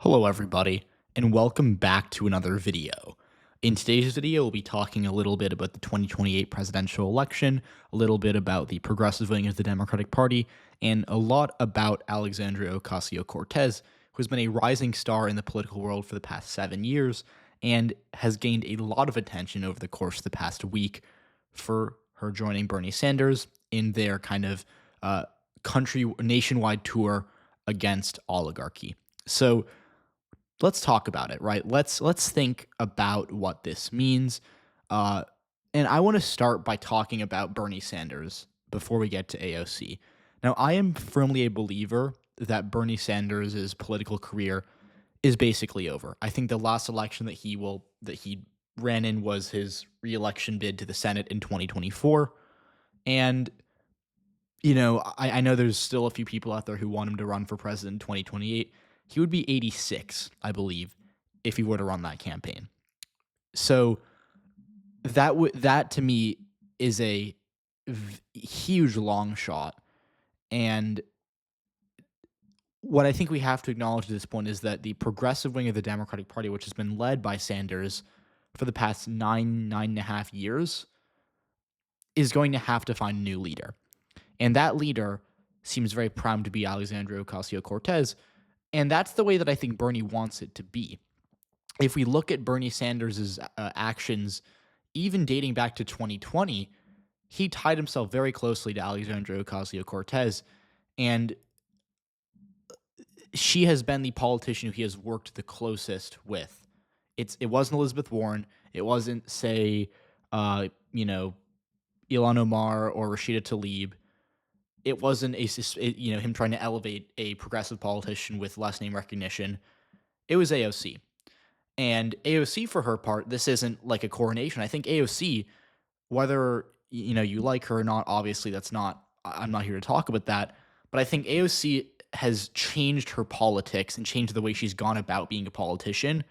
Hello everybody, and welcome back to another video. In today's video, we'll be talking a little bit about the 2028 presidential election, a little bit about the progressive wing of the Democratic Party, and a lot about Alexandria Ocasio-Cortez, who has been a rising star in the political world for the past 7 years, and has gained a lot of attention over the course of the past week for her joining Bernie Sanders in their kind of nationwide tour against oligarchy. So let's talk about it, right? Let's think about what this means. Uh, and I want to start by talking about Bernie Sanders before we get to AOC. Now, I am firmly a believer that Bernie Sanders' political career is basically over. I think the last election that he ran in was his reelection bid to the Senate in 2024. And I know there's still a few people out there who want him to run for president in 2028. He would be 86, I believe, if he were to run that campaign. So that to me is a huge long shot. And what I think we have to acknowledge at this point is that the progressive wing of the Democratic Party, which has been led by Sanders for the past nine and a half years, is going to have to find a new leader. And that leader seems very primed to be Alexandria Ocasio-Cortez, and that's the way that I think Bernie wants it to be. If we look at Bernie Sanders' actions, even dating back to 2020, he tied himself very closely to Alexandria Ocasio-Cortez, and she has been the politician who he has worked the closest with. It wasn't Elizabeth Warren. It wasn't, say, Ilhan Omar or Rashida Tlaib. It wasn't him trying to elevate a progressive politician with less name recognition. It was AOC. And AOC, for her part, this isn't like a coronation. I think AOC, whether you like her or not, obviously I'm not here to talk about that, but I think AOC has changed her politics and changed the way she's gone about being a politician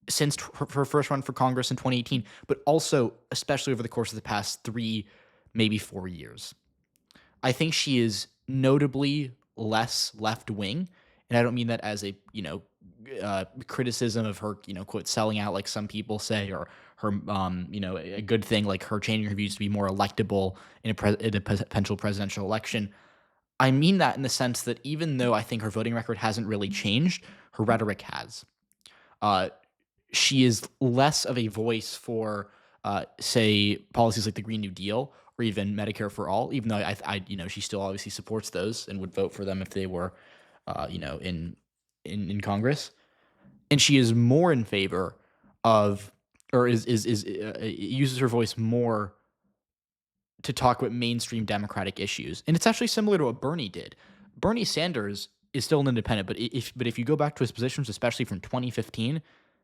since her first run for Congress in 2018, but also especially over the course of the past 3, maybe 4 years. I think she is notably less left-wing, and I don't mean that as a, criticism of her, quote, selling out like some people say, or her, a good thing like her changing her views to be more electable in a potential presidential election. I mean that in the sense that even though I think her voting record hasn't really changed, her rhetoric has. She is less of a voice for, say, policies like the Green New Deal or even Medicare for all, even though she still obviously supports those and would vote for them if they were, in Congress. And she is more in favor of, or uses her voice more to talk about mainstream Democratic issues. And it's actually similar to what Bernie did. Bernie Sanders is still an independent, but if you go back to his positions, especially from 2015,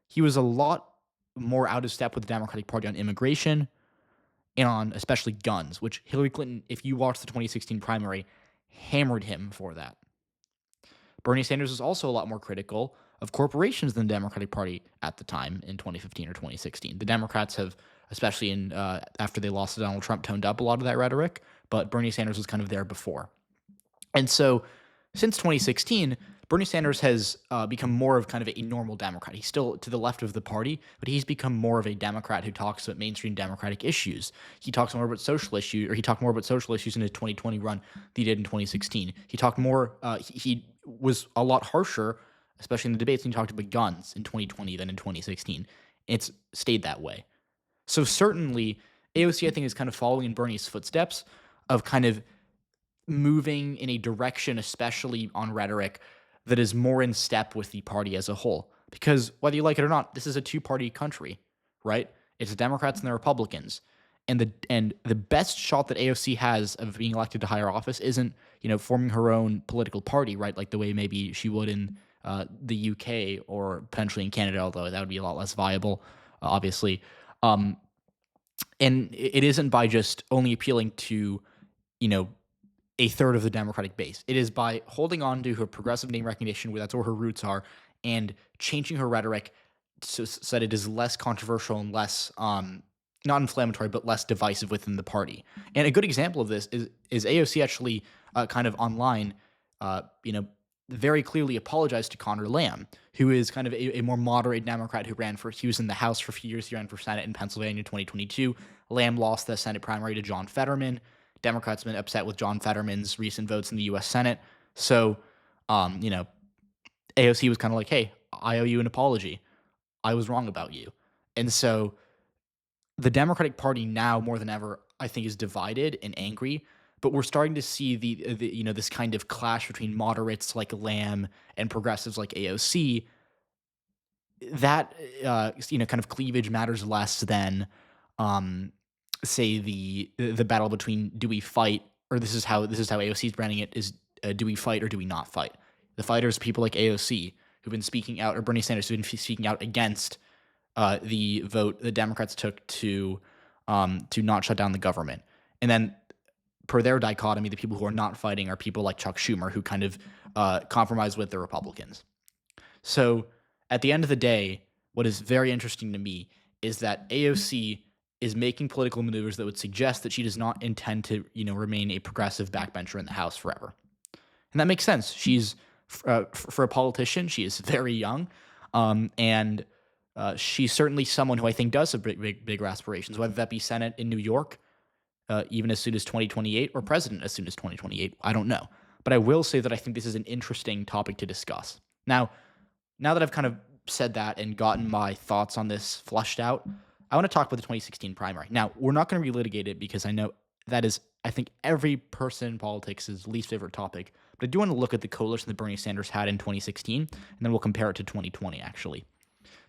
he was a lot more out of step with the Democratic Party on immigration and on especially guns, which Hillary Clinton, if you watch the 2016 primary, hammered him for that. Bernie Sanders was also a lot more critical of corporations than the Democratic Party at the time in 2015 or 2016. The Democrats have, especially after they lost to Donald Trump, toned up a lot of that rhetoric, but Bernie Sanders was kind of there before. And so since 2016, Bernie Sanders has become more of kind of a normal Democrat. He's still to the left of the party, but he's become more of a Democrat who talks about mainstream Democratic issues. He talks more about social issues, or he talked more about social issues in his 2020 run than he did in 2016. He talked more, he was a lot harsher, especially in the debates, when he talked about guns in 2020 than in 2016. It's stayed that way. So certainly, AOC, I think, is kind of following in Bernie's footsteps of kind of moving in a direction, especially on rhetoric, that is more in step with the party as a whole. Because whether you like it or not, this is a two-party country, right? It's the Democrats and the Republicans. And the best shot that AOC has of being elected to higher office isn't, forming her own political party, right? Like the way maybe she would in the UK or potentially in Canada, although that would be a lot less viable, obviously. And it isn't by just only appealing to, a third of the Democratic base. It is by holding on to her progressive name recognition, where that's where her roots are, and changing her rhetoric so that it is less controversial and less not inflammatory, but less divisive within the party. And a good example of this is AOC actually kind of online, very clearly apologized to Conor Lamb, who is kind of a more moderate Democrat who he was in the House for a few years. He ran for Senate in Pennsylvania in 2022. Lamb lost the Senate primary to John Fetterman. Democrats have been upset with John Fetterman's recent votes in the U.S. Senate. So, AOC was kind of like, hey, I owe you an apology. I was wrong about you. And so the Democratic Party now more than ever, I think, is divided and angry. But we're starting to see the this kind of clash between moderates like Lamb and progressives like AOC. That kind of cleavage matters less than, say the battle between do we fight, or this is how AOC is branding it, is do we fight or do we not fight? The fighters, people like AOC who've been speaking out, or Bernie Sanders who've been speaking out against the vote the Democrats took to not shut down the government. And then per their dichotomy, the people who are not fighting are people like Chuck Schumer, who kind of compromise with the Republicans. So at the end of the day, what is very interesting to me is that AOC is making political maneuvers that would suggest that she does not intend to, remain a progressive backbencher in the House forever. And that makes sense. She's, for a politician, she is very young. And she's certainly someone who I think does have bigger aspirations, whether that be Senate in New York, even as soon as 2028, or president as soon as 2028. I don't know. But I will say that I think this is an interesting topic to discuss. Now that I've kind of said that and gotten my thoughts on this flushed out, I want to talk about the 2016 primary. Now, we're not going to relitigate it because I know that is, I think, every person in politics' least favorite topic. But I do want to look at the coalition that Bernie Sanders had in 2016, and then we'll compare it to 2020, actually.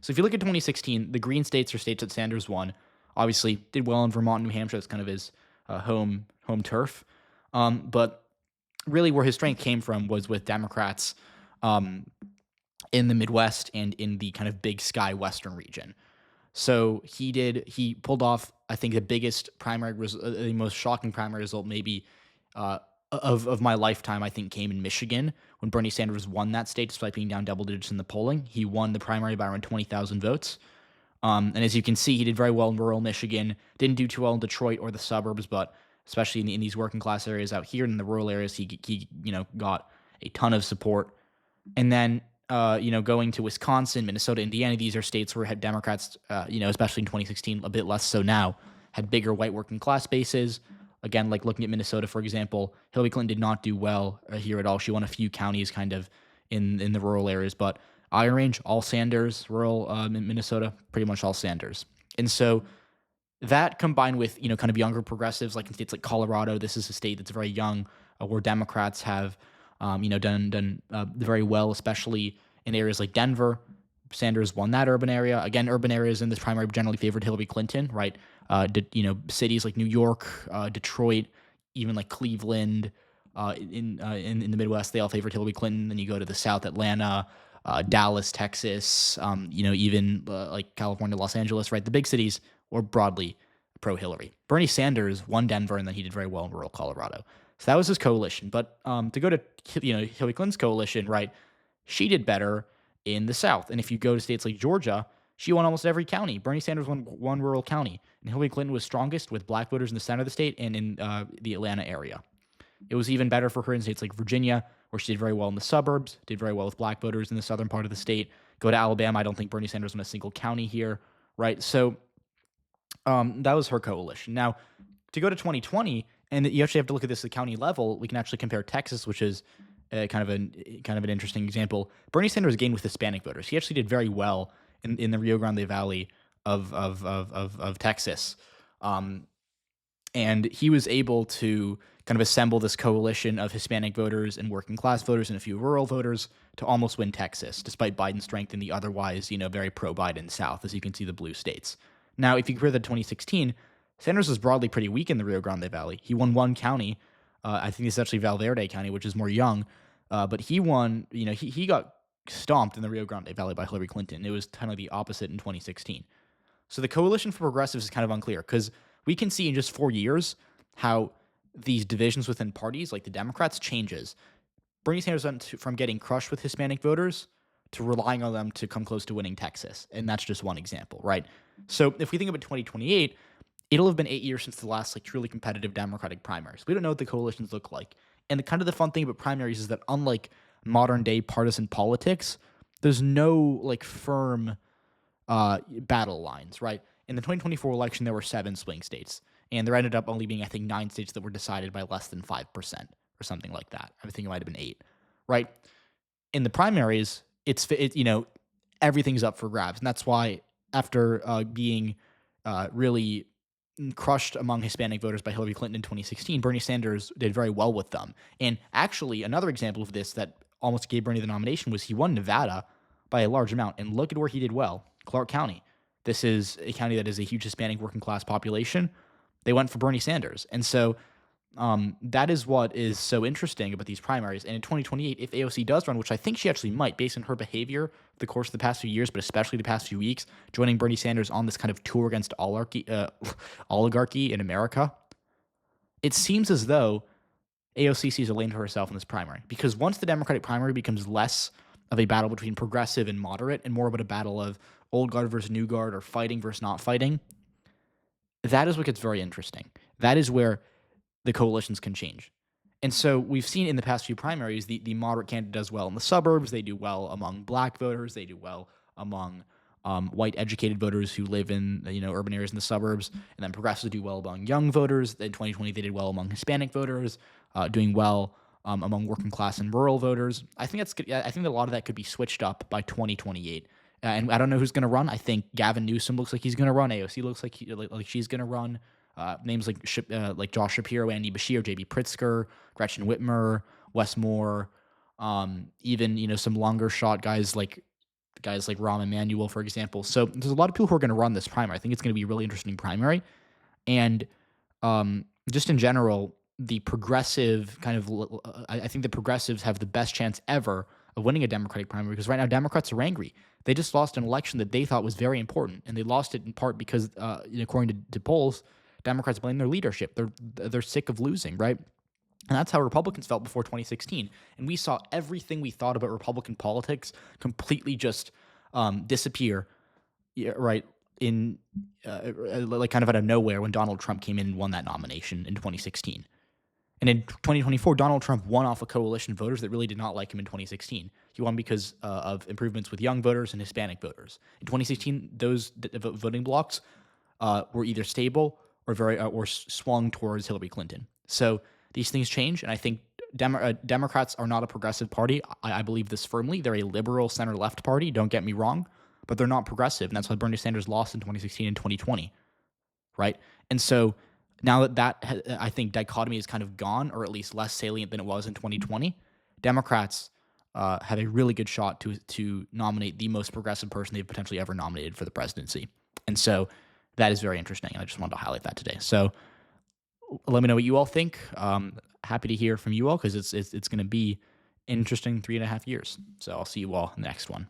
So if you look at 2016, the green states are states that Sanders won. Obviously, did well in Vermont and New Hampshire. That's kind of his home turf. But really where his strength came from was with Democrats in the Midwest and in the kind of big sky Western region. So he pulled off, I think, the biggest primary, the most shocking primary result maybe of my lifetime, I think, came in Michigan when Bernie Sanders won that state despite being down double digits in the polling. He won the primary by around 20,000 votes. And as you can see, he did very well in rural Michigan, didn't do too well in Detroit or the suburbs, but especially in these working class areas out here in the rural areas, he got a ton of support. And then, going to Wisconsin, Minnesota, Indiana, these are states where had Democrats, especially in 2016, a bit less so now, had bigger white working class bases. Again, like looking at Minnesota, for example, Hillary Clinton did not do well here at all. She won a few counties kind of in the rural areas, but Iron Range, all Sanders. Rural Minnesota, pretty much all Sanders. And so that combined with, kind of younger progressives, like in states like Colorado, this is a state that's very young, where Democrats have, done very well, especially in areas like Denver. Sanders won that urban area. Again, urban areas in this primary generally favored Hillary Clinton, right? Cities like New York, Detroit, even like Cleveland, in the Midwest, they all favored Hillary Clinton. Then you go to the South, Atlanta, Dallas, Texas, even like California, Los Angeles, right? The big cities were broadly pro-Hillary. Bernie Sanders won Denver, and then he did very well in rural Colorado. So that was his coalition. But to go to Hillary Clinton's coalition, right? She did better in the South. And if you go to states like Georgia, she won almost every county. Bernie Sanders won one rural county, and Hillary Clinton was strongest with black voters in the center of the state and in the Atlanta area. It was even better for her in states like Virginia, where she did very well in the suburbs, did very well with black voters in the southern part of the state. Go to Alabama, I don't think Bernie Sanders won a single county here, right? So that was her coalition. Now, to go to 2020, and you actually have to look at this at the county level, we can actually compare Texas, which is kind of an interesting example. Bernie Sanders gained with Hispanic voters. He actually did very well in the Rio Grande Valley of Texas. And he was able to kind of assemble this coalition of Hispanic voters and working class voters and a few rural voters to almost win Texas, despite Biden's strength in the otherwise, very pro-Biden South, as you can see the blue states. Now, if you compare that to 2016, Sanders was broadly pretty weak in the Rio Grande Valley. He won one county. I think it's actually Valverde County, which is more young. But he won, he got stomped in the Rio Grande Valley by Hillary Clinton. It was kind of the opposite in 2016. So the coalition for progressives is kind of unclear because we can see in just 4 years how these divisions within parties, like the Democrats, changes. Bernie Sanders went from getting crushed with Hispanic voters to relying on them to come close to winning Texas. And that's just one example, right? So if we think about 2028, it'll have been 8 years since the last truly competitive Democratic primaries. We don't know what the coalitions look like. And the fun thing about primaries is that unlike modern day partisan politics, there's no like firm battle lines, right? In the 2024 election, there were 7 swing states, and there ended up only being, I think, 9 states that were decided by less than 5% or something like that. I think it might have been 8, right? In the primaries, everything's up for grabs, and that's why after being really crushed among Hispanic voters by Hillary Clinton in 2016, Bernie Sanders did very well with them. And actually, another example of this that almost gave Bernie the nomination was he won Nevada by a large amount. And look at where he did well, Clark County. This is a county that is a huge Hispanic working class population. They went for Bernie Sanders. And so that is what is so interesting about these primaries. And in 2028, if AOC does run, which I think she actually might, based on her behavior the course of the past few years, but especially the past few weeks, joining Bernie Sanders on this kind of tour against oligarchy in America, it seems as though AOC sees a lane for herself in this primary. Because once the Democratic primary becomes less of a battle between progressive and moderate and more about a battle of old guard versus new guard or fighting versus not fighting, that is what gets very interesting. That is where the coalitions can change. And so we've seen in the past few primaries, the moderate candidate does well in the suburbs. They do well among black voters. They do well among white educated voters who live in urban areas in the suburbs. And then progressives do well among young voters. In 2020, they did well among Hispanic voters, doing well among working class and rural voters. I think that's good. I think that a lot of that could be switched up by 2028. And I don't know who's going to run. I think Gavin Newsom looks like he's going to run. AOC looks like she's going to run. Names like Josh Shapiro, Andy Bashir, J.B. Pritzker, Gretchen Whitmer, Wes Moore, even some longer shot guys like Rahm Emanuel, for example. So there's a lot of people who are going to run this primary. I think it's going to be a really interesting primary, and just in general, the progressive I think the progressives have the best chance ever of winning a Democratic primary because right now Democrats are angry. They just lost an election that they thought was very important, and they lost it in part because, according to polls, Democrats blame their leadership. They're sick of losing, right? And that's how Republicans felt before 2016. And we saw everything we thought about Republican politics completely just disappear, right, in like kind of out of nowhere when Donald Trump came in and won that nomination in 2016. And in 2024, Donald Trump won off a coalition of voters that really did not like him in 2016. He won because of improvements with young voters and Hispanic voters. In 2016, those voting blocks were either stable or swung towards Hillary Clinton. So these things change, and I think Democrats are not a progressive party. I believe this firmly. They're a liberal center-left party, don't get me wrong, but they're not progressive, and that's why Bernie Sanders lost in 2016 and 2020, right? And so now that I think dichotomy is kind of gone, or at least less salient than it was in 2020, Democrats have a really good shot to nominate the most progressive person they've potentially ever nominated for the presidency. And so that is very interesting, and I just wanted to highlight that today. So let me know what you all think. Happy to hear from you all because it's going to be an interesting 3.5 years. So I'll see you all in the next one.